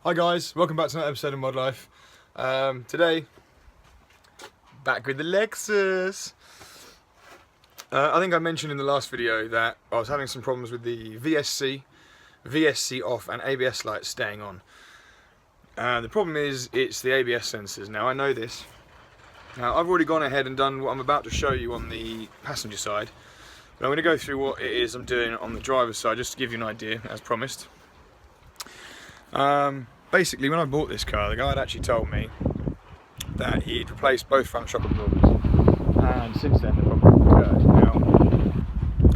Hi guys, welcome back to another episode of Mod Life. Today, back with the Lexus. I think I mentioned in the last video that I was having some problems with the VSC off and ABS lights staying on. The problem is it's the ABS sensors. Now I know this. Now I've already gone ahead and done what I'm about to show you on the passenger side. But I'm going to go through what it is I'm doing on the driver's side just to give you an idea, as promised. Basically, when I bought this car, the guy had actually told me that he'd replaced both front shock absorbers, and since then the problem occurred. Now,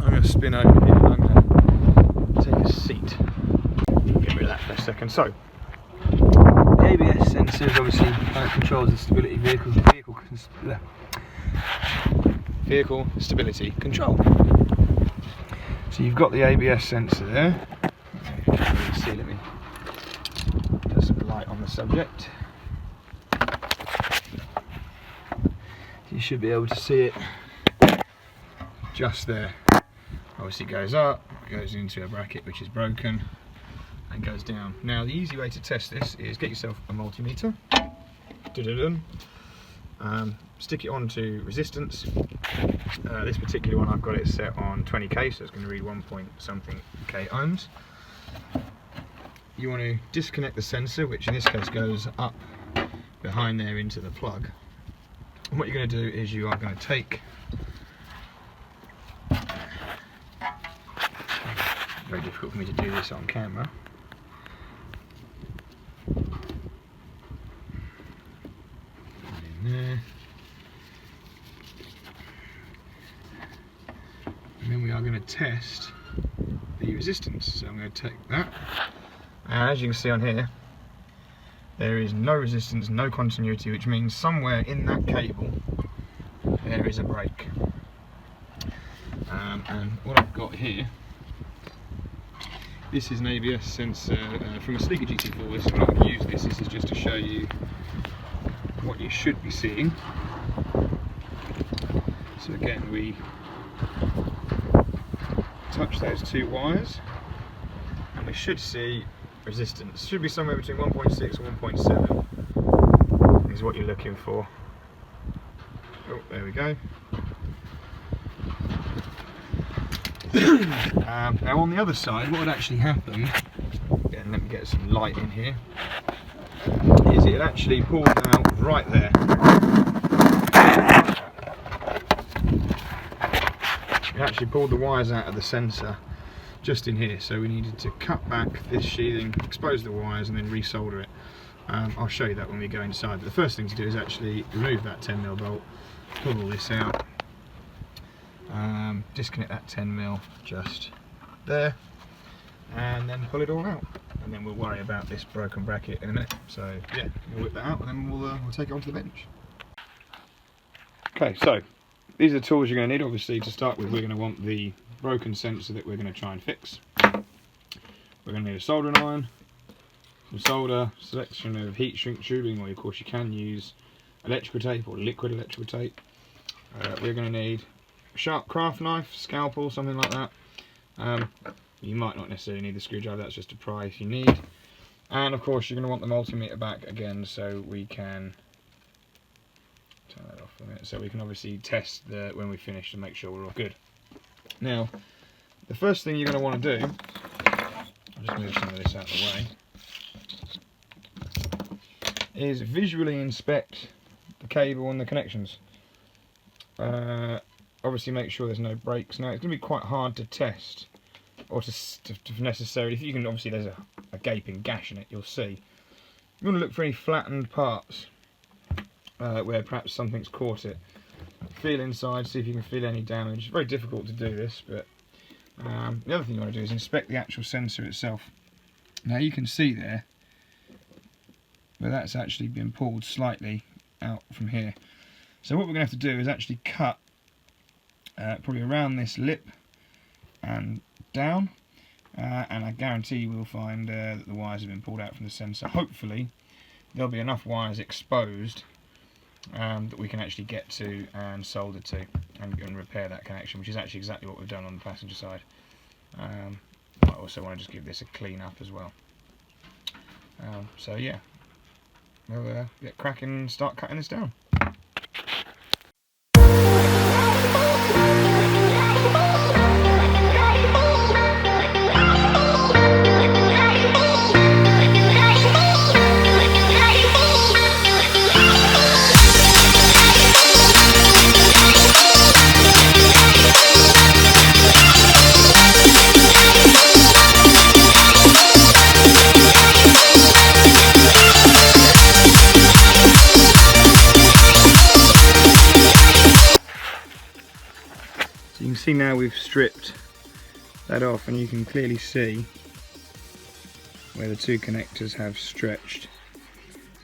I'm going to spin over here and I'm going to take a seat. Get rid of that for a second. So, the ABS sensors obviously controls the stability vehicle stability control. So you've got the ABS sensor there. Let's see, let me put some light on the subject. You should be able to see it just there. Obviously goes up, goes into a bracket which is broken, and goes down. Now the easy way to test this is get yourself a multimeter, stick it onto resistance. This particular one I've got it set on 20k, so it's going to read 1 point something k ohms. You want to disconnect the sensor, which in this case goes up behind there into the plug. And what you're going to do is you are going to take, very difficult for me to do this on camera, in there, and then we are going to test the resistance. So I'm going to take that. And as you can see on here, there is no resistance, no continuity, which means somewhere in that cable there is a break. And what I've got here, this is an ABS sensor from a Sleeker GT4. So I'm not going to use this. This is just to show you what you should be seeing. So again, we touch those two wires, and we should see resistance. Should be somewhere between 1.6 and 1.7 is what you're looking for. Oh, there we go. Now on the other side, what would actually happen, again, let me get some light in here, is it actually pulls out right there. It actually pulled the wires out of the sensor just in here, so we needed to cut back this sheathing, expose the wires, and then resolder it. I'll show you that when we go inside, but the first thing to do is actually remove that 10mm bolt, pull all this out, disconnect that 10mm just there, and then pull it all out, and then we'll worry about this broken bracket in a minute. So yeah, we'll whip that out and then we'll take it onto the bench. Okay, so these are the tools you're going to need. Obviously, to start with, we're going to want the broken sensor that we're going to try and fix. We're going to need a soldering iron, some solder, selection of heat shrink tubing, or of course you can use electrical tape or liquid electrical tape. We're going to need a sharp craft knife, scalpel, something like that. You might not necessarily need the screwdriver, that's just a pry if you need. And of course you're going to want the multimeter back again, so we can turn that off for a minute, so we can obviously test when we finish and make sure we're all good. Now, the first thing you're going to want to do, I'll just move some of this out of the way, is visually inspect the cable and the connections. Obviously make sure there's no breaks. Now it's going to be quite hard to test, or to necessarily, if you can, obviously there's a gaping gash in it, you'll see. You want to look for any flattened parts where perhaps something's caught it. Feel inside, see if you can feel any damage. It's very difficult to do this, but the other thing you want to do is inspect the actual sensor itself. Now you can see there where that's actually been pulled slightly out from here. So what we're going to have to do is actually cut probably around this lip and down, and I guarantee we'll find that the wires have been pulled out from the sensor. Hopefully there'll be enough wires exposed that we can actually get to and solder to and repair that connection, which is actually exactly what we've done on the passenger side. I also want to just give this a clean up as well. So yeah, we'll get cracking and start cutting this down. You can see now we've stripped that off, and you can clearly see where the two connectors have stretched.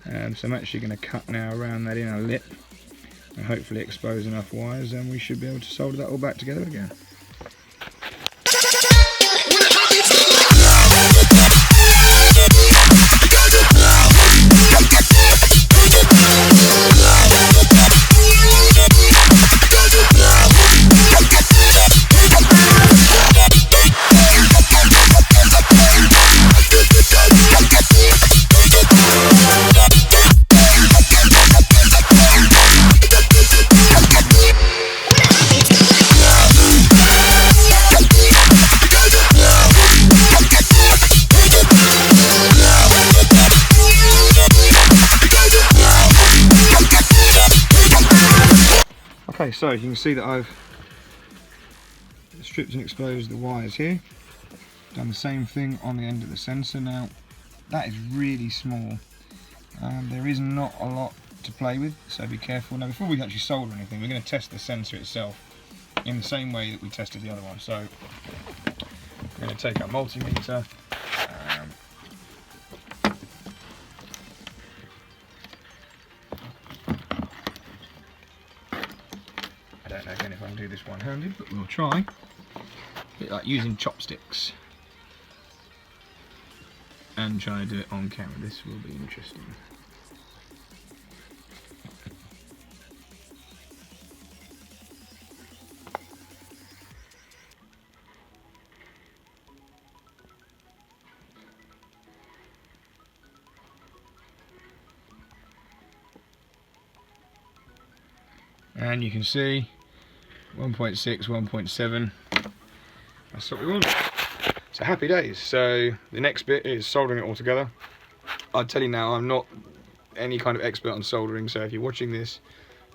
So I'm actually going to cut now around that inner lip and hopefully expose enough wires, and we should be able to solder that all back together again. Okay, so you can see that I've stripped and exposed the wires here. Done the same thing on the end of the sensor. Now, that is really small. There is not a lot to play with, so be careful. Now, before we actually solder anything, we're going to test the sensor itself in the same way that we tested the other one. So, we're going to take our multimeter. I don't know again if I can do this one-handed, but we'll try. A bit like using chopsticks. And try to do it on camera. This will be interesting. And you can see 1.6, 1.7. That's what we want. So happy days. So the next bit is soldering it all together. I'll tell you now, I'm not any kind of expert on soldering, so if you're watching this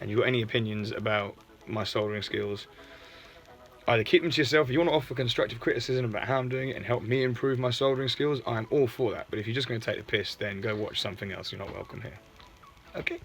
and you've got any opinions about my soldering skills, either keep them to yourself. If you want to offer constructive criticism about how I'm doing it and help me improve my soldering skills, I'm all for that. But if you're just going to take the piss, then go watch something else. You're not welcome here. Okay.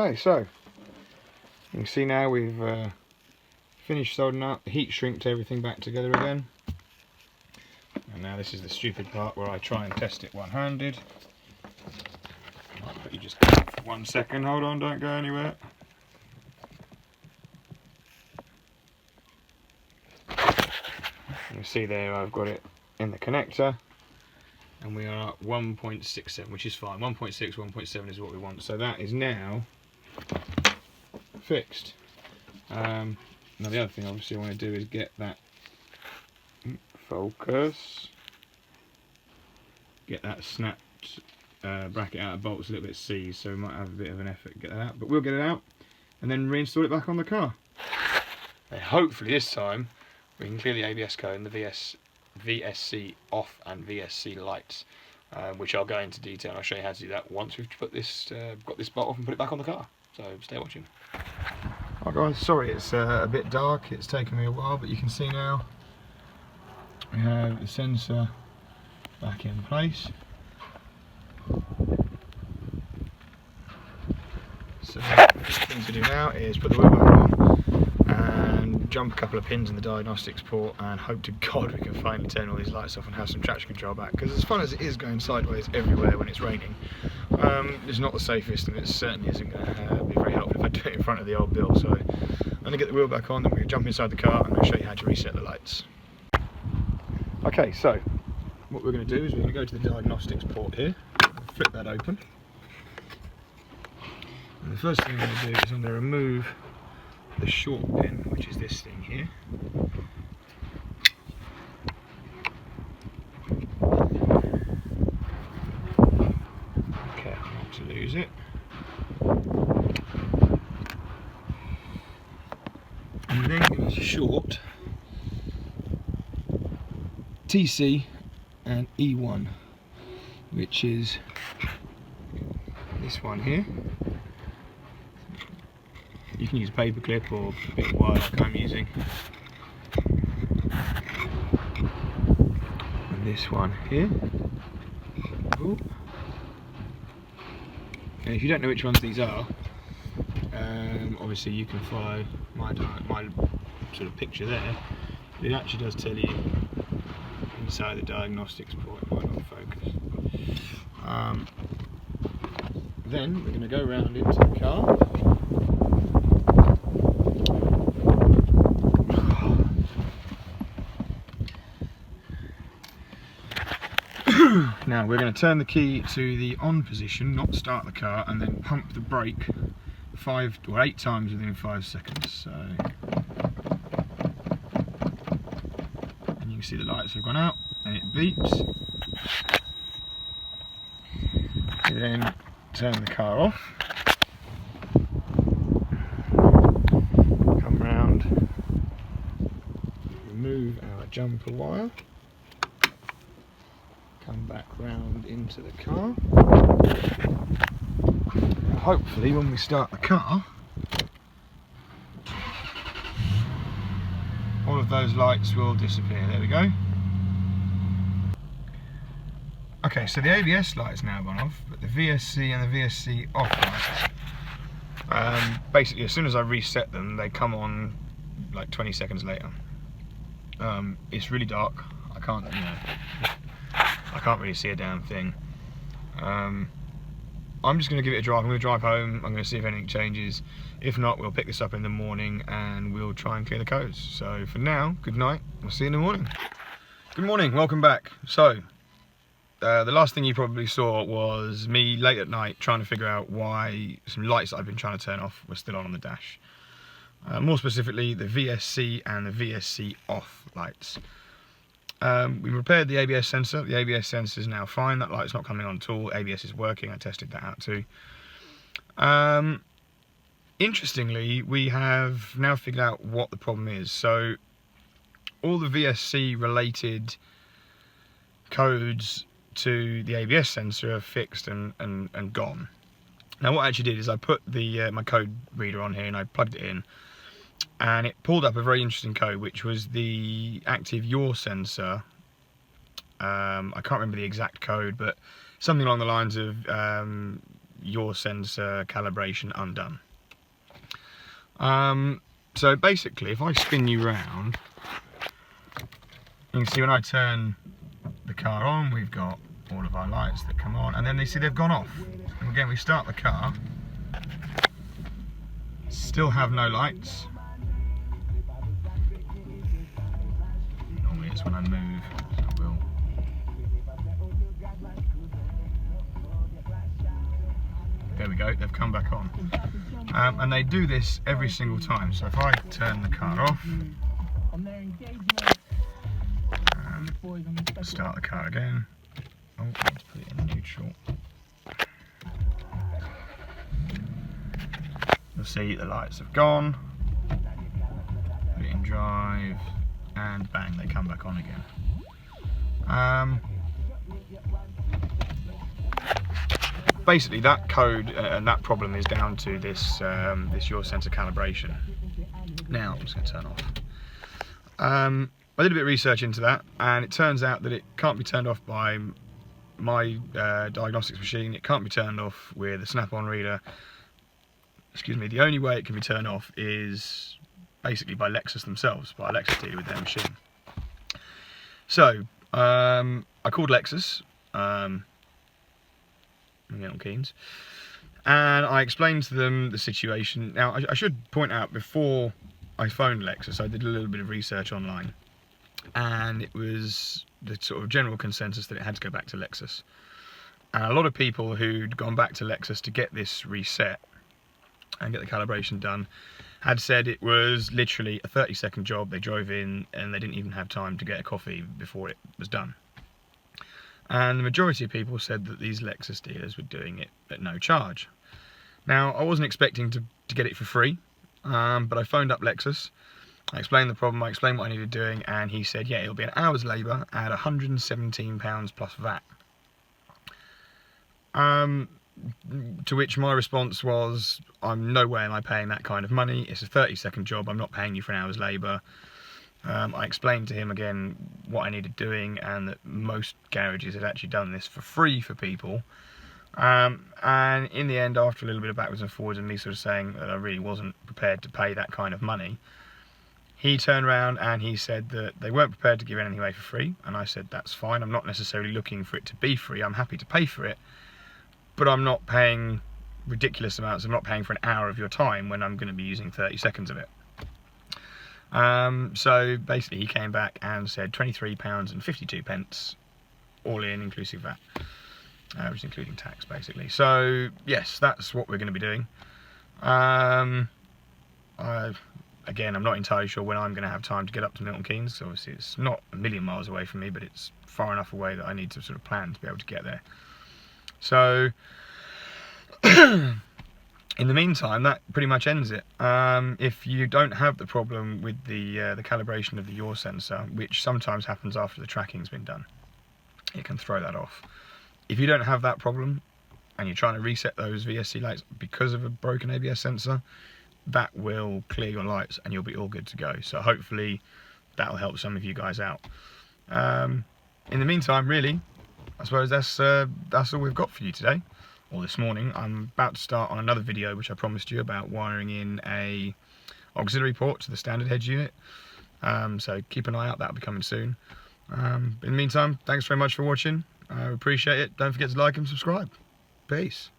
Okay, so you can see now we've finished soldering up, heat shrinked everything back together again. And now this is the stupid part where I try and test it one-handed. I'll put you just for 1 second, hold on, don't go anywhere. You can see there I've got it in the connector, and we are at 1.67, which is fine. 1.6, 1.7 is what we want, so that is now fixed. Now the other thing obviously I want to do is get that focus, get that snapped bracket out of bolts a little bit seized, so we might have a bit of an effort to get that out, but we'll get it out and then reinstall it back on the car. And hopefully this time we can clear the ABS code and the VSC off and VSC lights, which I'll go into detail and I'll show you how to do that once we've put this, got this bolt off and put it back on the car. So stay watching. Alright guys, sorry it's a bit dark, it's taken me a while, but you can see now we have the sensor back in place. So the thing to do now is put the wheel back on and jump a couple of pins in the diagnostics port and hope to God we can finally turn all these lights off and have some traction control back, because as fun as it is going sideways everywhere when it's raining, it's not the safest, and it certainly isn't going to be very helpful if I do it in front of the old bill. So I'm going to get the wheel back on, then we're going to jump inside the car and I'll show you how to reset the lights. Okay, so what we're going to do is we're going to go to the diagnostics port here, flip that open. And the first thing I'm going to do is I'm going to remove the short pin, which is this thing here. Careful not to lose it. And then there's a short TC and E1, which is this one here. You can use a paper clip or a bit of wire like I'm using. And this one here. Ooh. And if you don't know which ones these are, obviously you can follow my sort of picture there. It actually does tell you inside the diagnostics port. It might not focus. Then we're going to go around into the car. Now we're going to turn the key to the on position, not start the car, and then pump the brake 5 or 8 times within 5 seconds. So, and you can see the lights have gone out and it beeps. We then turn the car off, come round, remove our jumper wire, come back round into the car. Hopefully when we start the car, all of those lights will disappear. There we go. Okay, so the ABS light's now gone off, but the VSC and the VSC off lights. Basically, as soon as I reset them, they come on like 20 seconds later. It's really dark. I can't really see a damn thing. I'm just going to give it a drive. I'm going to drive home. I'm going to see if anything changes. If not, we'll pick this up in the morning and we'll try and clear the codes. So for now, good night. We'll see you in the morning. Good morning. Welcome back. So the last thing you probably saw was me late at night trying to figure out why some lights that I've been trying to turn off were still on the dash. More specifically, the VSC and the VSC off lights. We repaired the ABS sensor. The ABS sensor is now fine. That light's not coming on at all. ABS is working. I tested that out too. Interestingly, we have now figured out what the problem is. So all the VSC related codes to the ABS sensor are fixed and gone. Now what I actually did is I put the my code reader on here and I plugged it in, and it pulled up a very interesting code, which was the active yaw sensor. I can't remember the exact code, but something along the lines of yaw sensor calibration undone. So basically, if I spin you round, you can see when I turn the car on, we've got all of our lights that come on, and then you see they've gone off. And again, we start the car, still have no lights. Normally it's when I move, so I will. There we go, they've come back on. And they do this every single time. So if I turn the car off, start the car again. Oh, let's put it in neutral. You'll see the lights have gone. Put it in drive, and bang, they come back on again. Basically, that code and that problem is down to this this yaw sensor calibration. Now I'm just going to turn off. I did a bit of research into that, and it turns out that it can't be turned off by my diagnostics machine. It can't be turned off with a snap-on reader. Excuse me. The only way it can be turned off is basically by Lexus themselves, by a Lexus dealer with their machine. So I called Lexus. On Keynes, and I explained to them the situation. Now I should point out, before I phoned Lexus, I did a little bit of research online, and it was the sort of general consensus that it had to go back to Lexus. And a lot of people who'd gone back to Lexus to get this reset and get the calibration done had said it was literally a 30-second job. They drove in and they didn't even have time to get a coffee before it was done. And the majority of people said that these Lexus dealers were doing it at no charge. Now, I wasn't expecting to get it for free, but I phoned up Lexus, I explained the problem, I explained what I needed doing, and he said, yeah, it'll be an hour's labour at £117 plus VAT. To which my response was, no way am I paying that kind of money. It's a 30-second job, I'm not paying you for an hour's labour. I explained to him again what I needed doing, and that most garages had actually done this for free for people. And in the end, after a little bit of backwards and forwards and me sort of saying that I really wasn't prepared to pay that kind of money, he turned around and he said that they weren't prepared to give anything away for free. And I said, that's fine, I'm not necessarily looking for it to be free, I'm happy to pay for it, but I'm not paying ridiculous amounts. I'm not paying for an hour of your time when I'm going to be using 30 seconds of it. So basically he came back and said £23.52, all in, inclusive VAT, which is including tax basically. So yes, that's what we're going to be doing. Again, I'm not entirely sure when I'm going to have time to get up to Milton Keynes. So obviously it's not a million miles away from me, but it's far enough away that I need to sort of plan to be able to get there. So in the meantime, that pretty much ends it. If you don't have the problem with the calibration of the yaw sensor, which sometimes happens after the tracking's been done, it can throw that off. If you don't have that problem and you're trying to reset those VSC lights because of a broken ABS sensor, that will clear your lights and you'll be all good to go. So hopefully that'll help some of you guys out. In the meantime, really, I suppose that's all we've got for you today. Or this morning. I'm about to start on another video which I promised you about wiring in a auxiliary port to the standard head unit, so keep an eye out, that'll be coming soon. In the meantime, thanks very much for watching, I appreciate it. Don't forget to like and subscribe. Peace.